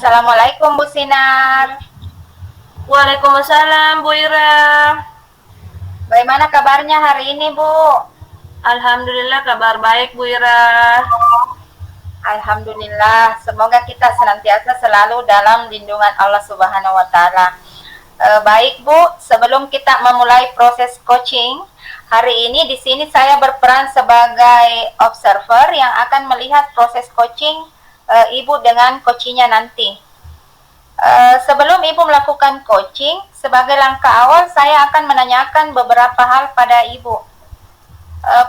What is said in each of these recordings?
Assalamualaikum Bu Sinar. Waalaikumsalam Bu Ira. Bagaimana kabarnya hari ini Bu? Alhamdulillah kabar baik Bu Ira. Alhamdulillah, semoga kita senantiasa selalu dalam lindungan Allah Subhanahu wa Ta'ala. Baik Bu, sebelum kita memulai proses coaching, hari ini di sini saya berperan sebagai observer yang akan melihat proses coaching Ibu dengan coachingnya nanti. Sebelum Ibu melakukan coaching, sebagai langkah awal saya akan menanyakan beberapa hal pada Ibu.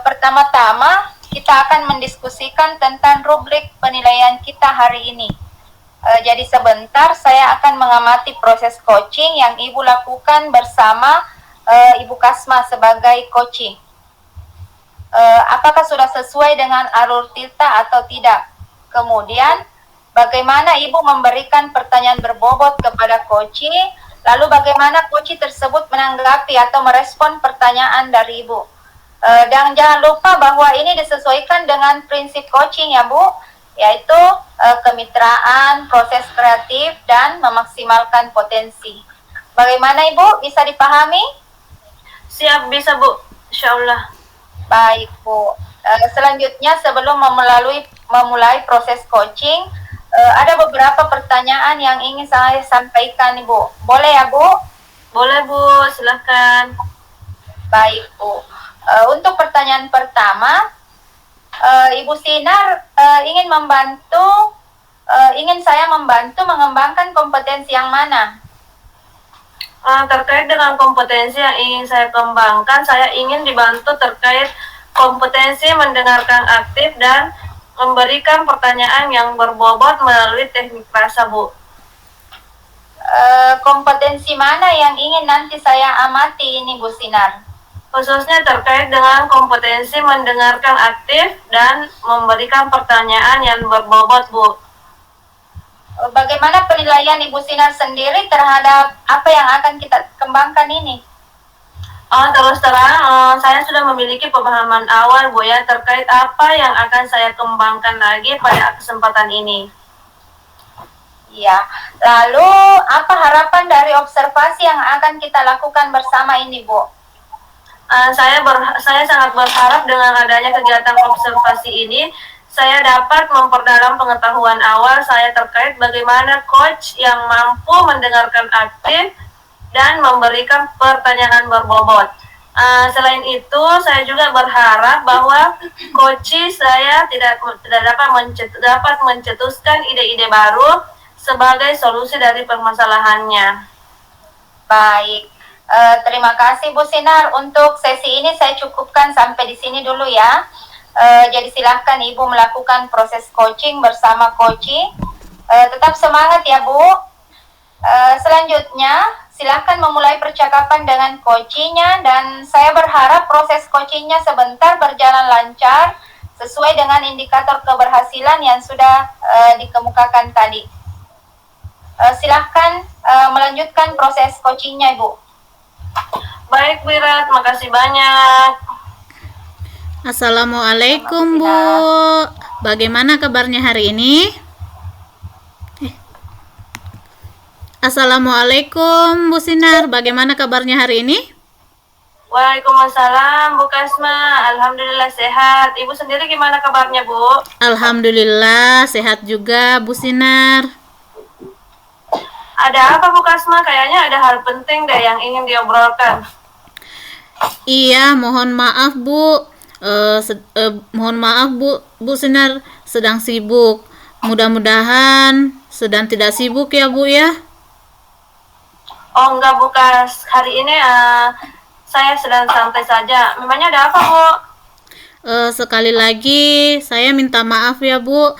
Pertama-tama, kita akan mendiskusikan tentang rubrik penilaian kita hari ini. Jadi sebentar saya akan mengamati proses coaching yang Ibu lakukan bersama Ibu Kasma sebagai coaching. Apakah sudah sesuai dengan alur Tirta atau tidak? Kemudian, bagaimana Ibu memberikan pertanyaan berbobot kepada coaching, lalu bagaimana coaching tersebut menanggapi atau merespon pertanyaan dari Ibu. Dan jangan lupa bahwa ini disesuaikan dengan prinsip coaching ya Bu, yaitu kemitraan, proses kreatif, dan memaksimalkan potensi. Bagaimana Ibu, bisa dipahami? Siap bisa Bu, insya Allah. Baik Bu, selanjutnya sebelum memulai proses coaching, ada beberapa pertanyaan yang ingin saya sampaikan Ibu. Boleh ya Bu? Boleh Bu, silahkan. Baik Bu. Untuk pertanyaan pertama, Ibu Sinar ingin saya membantu mengembangkan kompetensi yang mana? Terkait dengan kompetensi yang ingin saya kembangkan, saya ingin dibantu terkait kompetensi mendengarkan aktif dan memberikan pertanyaan yang berbobot melalui teknik rasa Bu. Kompetensi mana yang ingin nanti saya amati ini Bu Sinar? Khususnya terkait dengan kompetensi mendengarkan aktif dan memberikan pertanyaan yang berbobot Bu. Bagaimana penilaian Ibu Sinar sendiri terhadap apa yang akan kita kembangkan ini? Terus terang, saya sudah memiliki pemahaman awal Bu ya terkait apa yang akan saya kembangkan lagi pada kesempatan ini. Ya, lalu apa harapan dari observasi yang akan kita lakukan bersama ini Bu? Saya sangat berharap dengan adanya kegiatan observasi ini, saya dapat memperdalam pengetahuan awal saya terkait bagaimana coach yang mampu mendengarkan aktif dan memberikan pertanyaan berbobot. Selain itu, saya juga berharap bahwa coach saya dapat mencetuskan ide-ide baru sebagai solusi dari permasalahannya. Baik, terima kasih Bu Sinar. Untuk sesi ini saya cukupkan sampai di sini dulu ya. Jadi silahkan Ibu melakukan proses coaching bersama coaching. Tetap semangat ya Bu. Selanjutnya silahkan memulai percakapan dengan coachingnya, dan saya berharap proses coachingnya sebentar berjalan lancar sesuai dengan indikator keberhasilan yang sudah dikemukakan tadi. Silahkan melanjutkan proses coachingnya Ibu. Baik Bu Ira, terima kasih banyak. Assalamualaikum Bu. Bagaimana kabarnya hari ini? Assalamualaikum Bu Sinar. Bagaimana kabarnya hari ini? Waalaikumsalam Bu Kasma. Alhamdulillah sehat. Ibu sendiri gimana kabarnya Bu? Alhamdulillah sehat juga Bu Sinar. Ada apa Bu Kasma? Kayaknya ada hal penting deh yang ingin diobrolkan. Iya, mohon maaf Bu. Mohon maaf Bu Sinar sedang sibuk. Mudah-mudahan sedang tidak sibuk ya Bu ya. Oh enggak Bu Kas, hari ini saya sedang santai saja. Memangnya ada apa Bu? Sekali lagi saya minta maaf ya Bu.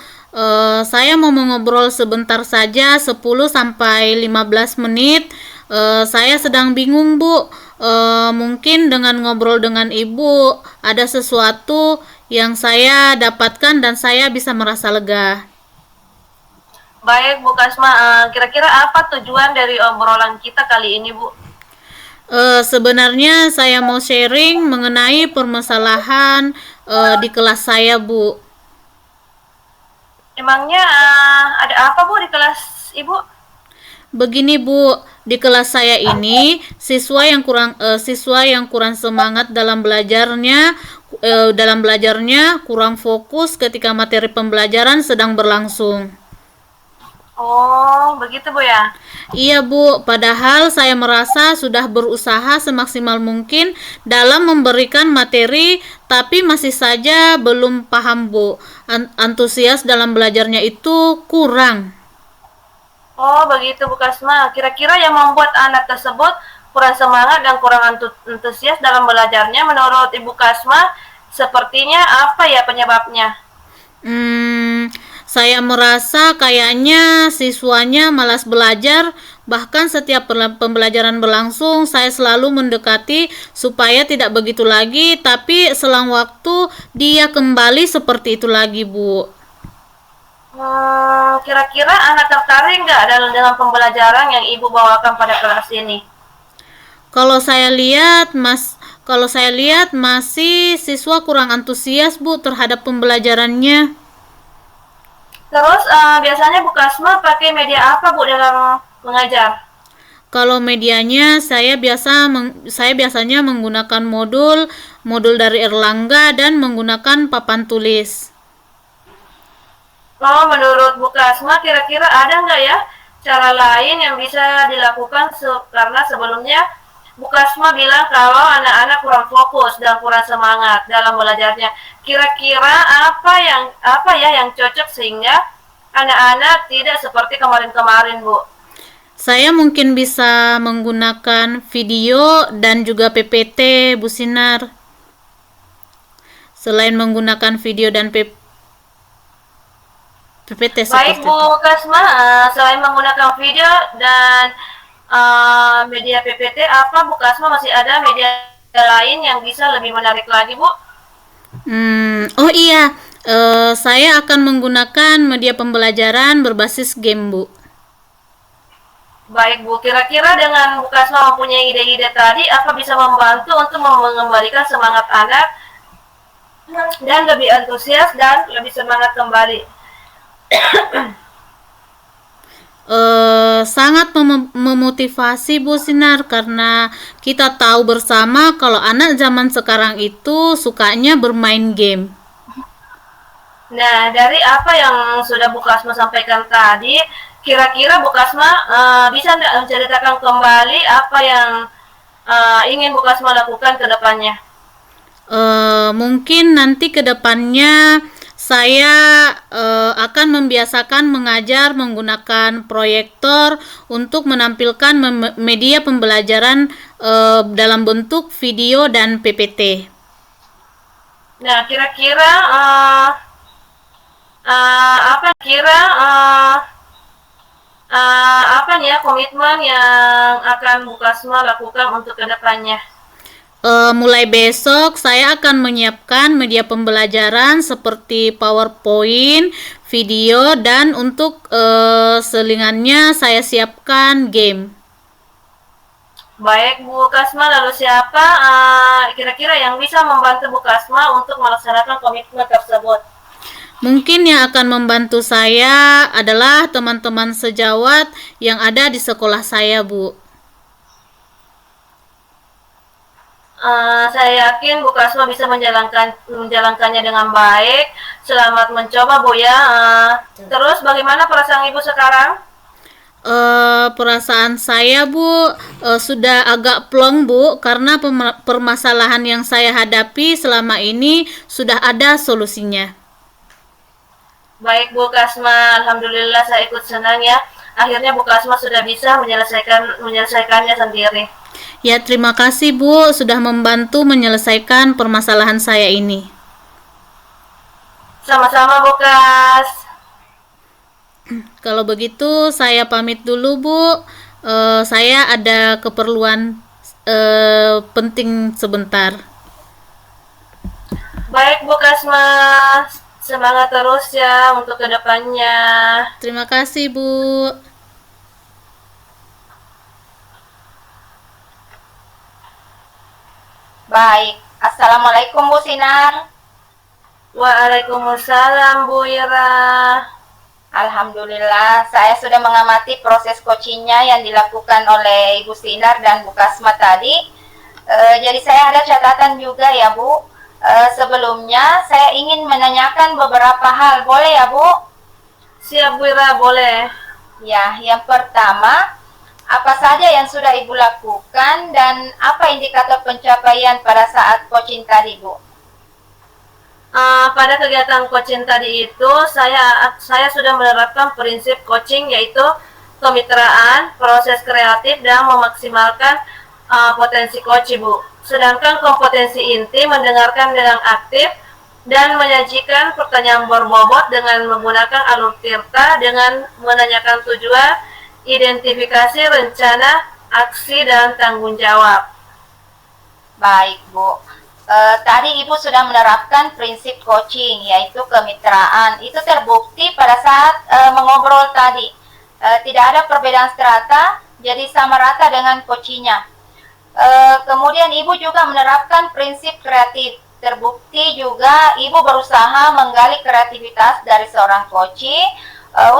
Saya mau ngobrol sebentar saja, 10-15 menit. Saya sedang bingung Bu. Mungkin dengan ngobrol dengan Ibu ada sesuatu yang saya dapatkan dan saya bisa merasa lega. Baik Bu Kasma, kira-kira apa tujuan dari obrolan kita kali ini Bu? Sebenarnya saya mau sharing mengenai permasalahan di kelas saya Bu. Emangnya ada apa Bu di kelas Ibu? Begini Bu, di kelas saya ini siswa yang kurang semangat dalam belajarnya kurang fokus ketika materi pembelajaran sedang berlangsung. Oh, begitu Bu ya? Iya Bu, padahal saya merasa sudah berusaha semaksimal mungkin dalam memberikan materi, tapi masih saja belum paham Bu. Antusias dalam belajarnya itu kurang. Oh, begitu Bu Kasma. Kira-kira yang membuat anak tersebut kurang semangat dan kurang antusias dalam belajarnya menurut Ibu Kasma, sepertinya apa ya penyebabnya? Saya merasa kayaknya siswanya malas belajar, bahkan setiap pembelajaran berlangsung saya selalu mendekati supaya tidak begitu lagi, tapi selang waktu dia kembali seperti itu lagi, Bu. Kira-kira anak tertarik nggak dengan pembelajaran yang Ibu bawakan pada kelas ini? Kalau saya lihat, masih siswa kurang antusias, Bu, terhadap pembelajarannya. Terus biasanya Bu Kasma pakai media apa Bu dalam mengajar? Kalau medianya saya biasanya menggunakan modul dari Erlangga dan menggunakan papan tulis. Oh, menurut Bu Kasma kira-kira ada nggak ya cara lain yang bisa dilakukan karena sebelumnya Bu Kasma bilang kalau anak-anak kurang fokus dan kurang semangat dalam belajarnya. Kira-kira apa ya yang cocok sehingga anak-anak tidak seperti kemarin-kemarin, Bu? Saya mungkin bisa menggunakan video dan juga PPT, Bu Sinar. Selain menggunakan video dan PPT Baik seperti Bu itu. Kasma, selain menggunakan video dan media PPT, apa Bu Kasma masih ada media lain yang bisa lebih menarik lagi Bu? Oh iya, saya akan menggunakan media pembelajaran berbasis game, Bu. Baik Bu, kira-kira dengan Bu Kasma mempunyai ide-ide tadi, apa bisa membantu untuk mengembalikan semangat anak dan lebih antusias dan lebih semangat kembali? Sangat memotivasi Bu Sinar karena kita tahu bersama kalau anak zaman sekarang itu sukanya bermain game. Nah, dari apa yang sudah Bu Kasma sampaikan tadi, kira-kira Bu Kasma bisa nggak menceritakan kembali apa yang ingin Bu Kasma lakukan ke depannya? Mungkin nanti ke depannya saya akan membiasakan mengajar menggunakan proyektor untuk menampilkan media pembelajaran dalam bentuk video dan PPT. Nah, kira-kira apa nih ya komitmen yang akan Bu Kasma lakukan untuk kedepannya? Mulai besok saya akan menyiapkan media pembelajaran seperti PowerPoint, video, dan untuk selingannya saya siapkan game. Baik Bu Kasma, lalu siapa kira-kira yang bisa membantu Bu Kasma untuk melaksanakan komitmen tersebut? Mungkin yang akan membantu saya adalah teman-teman sejawat yang ada di sekolah saya, Bu. Saya yakin Bu Kasma bisa menjalankannya dengan baik. Selamat mencoba Bu ya. Terus bagaimana perasaan Ibu sekarang? Perasaan saya Bu sudah agak plong Bu karena permasalahan yang saya hadapi selama ini sudah ada solusinya. Baik Bu Kasma, alhamdulillah saya ikut senang ya. Akhirnya Bu Kasma sudah bisa menyelesaikannya sendiri. Ya, terima kasih Bu sudah membantu menyelesaikan permasalahan saya ini. Sama-sama Bu Kas. Kalau begitu saya pamit dulu Bu. Saya ada keperluan penting sebentar. Baik Bu Kasma, semangat terus ya untuk kedepannya. Terima kasih Bu. Baik. Assalamualaikum Bu Sinar. Waalaikumsalam Bu Ira. Alhamdulillah, saya sudah mengamati proses coachingnya yang dilakukan oleh Ibu Sinar dan Bu Kasma tadi. Jadi saya ada catatan juga ya Bu. Sebelumnya saya ingin menanyakan beberapa hal, boleh ya Bu? Siap Bu Ira, boleh. Ya, yang pertama, apa saja yang sudah Ibu lakukan dan apa indikator pencapaian pada saat coaching tadi Bu? Pada kegiatan coaching tadi itu saya sudah menerapkan prinsip coaching, yaitu kemitraan, proses kreatif, dan memaksimalkan potensi coach Bu. Sedangkan kompetensi inti mendengarkan dengan aktif dan menyajikan pertanyaan berbobot dengan menggunakan alur tirta dengan menanyakan tujuan, identifikasi rencana, aksi, dan tanggung jawab. Baik Bu. Tadi Ibu sudah menerapkan prinsip coaching, yaitu kemitraan. Itu terbukti pada saat mengobrol tadi. Tidak ada perbedaan strata, jadi sama rata dengan coachingnya. Kemudian Ibu juga menerapkan prinsip kreatif. Terbukti juga Ibu berusaha menggali kreativitas dari seorang coaching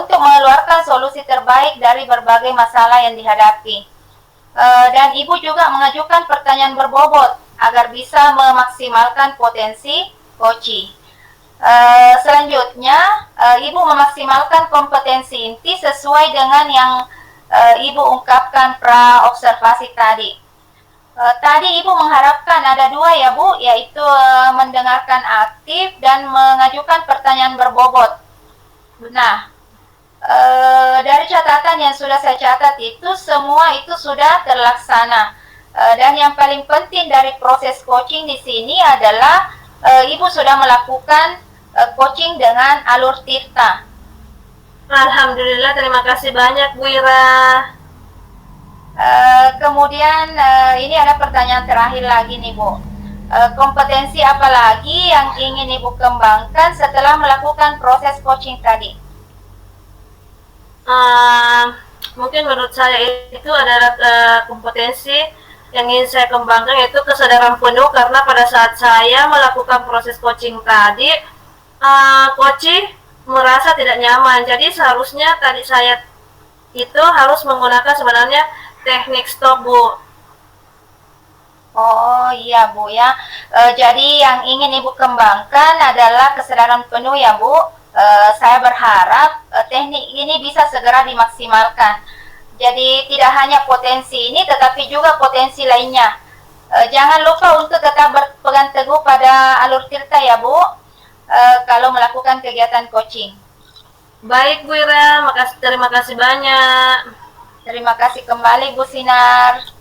untuk mengeluarkan solusi terbaik dari berbagai masalah yang dihadapi. Dan Ibu juga mengajukan pertanyaan berbobot agar bisa memaksimalkan potensi coaching. Selanjutnya, Ibu memaksimalkan kompetensi inti sesuai dengan yang Ibu ungkapkan pra observasi tadi. Tadi Ibu mengharapkan ada dua ya Bu, yaitu mendengarkan aktif dan mengajukan pertanyaan berbobot. Nah, dari catatan yang sudah saya catat itu, semua itu sudah terlaksana. Dan yang paling penting dari proses coaching di sini adalah Ibu sudah melakukan coaching dengan alur tirta. Alhamdulillah, terima kasih banyak Bu Ira. Kemudian ini ada pertanyaan terakhir lagi nih Bu. Kompetensi apa lagi yang ingin Ibu kembangkan setelah melakukan proses coaching tadi? Mungkin menurut saya itu adalah kompetensi yang ingin saya kembangkan, yaitu kesadaran penuh, karena pada saat saya melakukan proses coaching tadi, coaching merasa tidak nyaman. Jadi seharusnya tadi saya itu harus menggunakan sebenarnya teknik stop Bu. Oh iya Bu ya. Jadi yang ingin Ibu kembangkan adalah kesadaran penuh ya Bu. Saya berharap teknik ini bisa segera dimaksimalkan. Jadi tidak hanya potensi ini tetapi juga potensi lainnya. Jangan lupa untuk tetap berpegang teguh pada alur tirta ya Bu, kalau melakukan kegiatan coaching. Baik Bu Ira, terima kasih banyak. Terima kasih kembali Bu Sinar.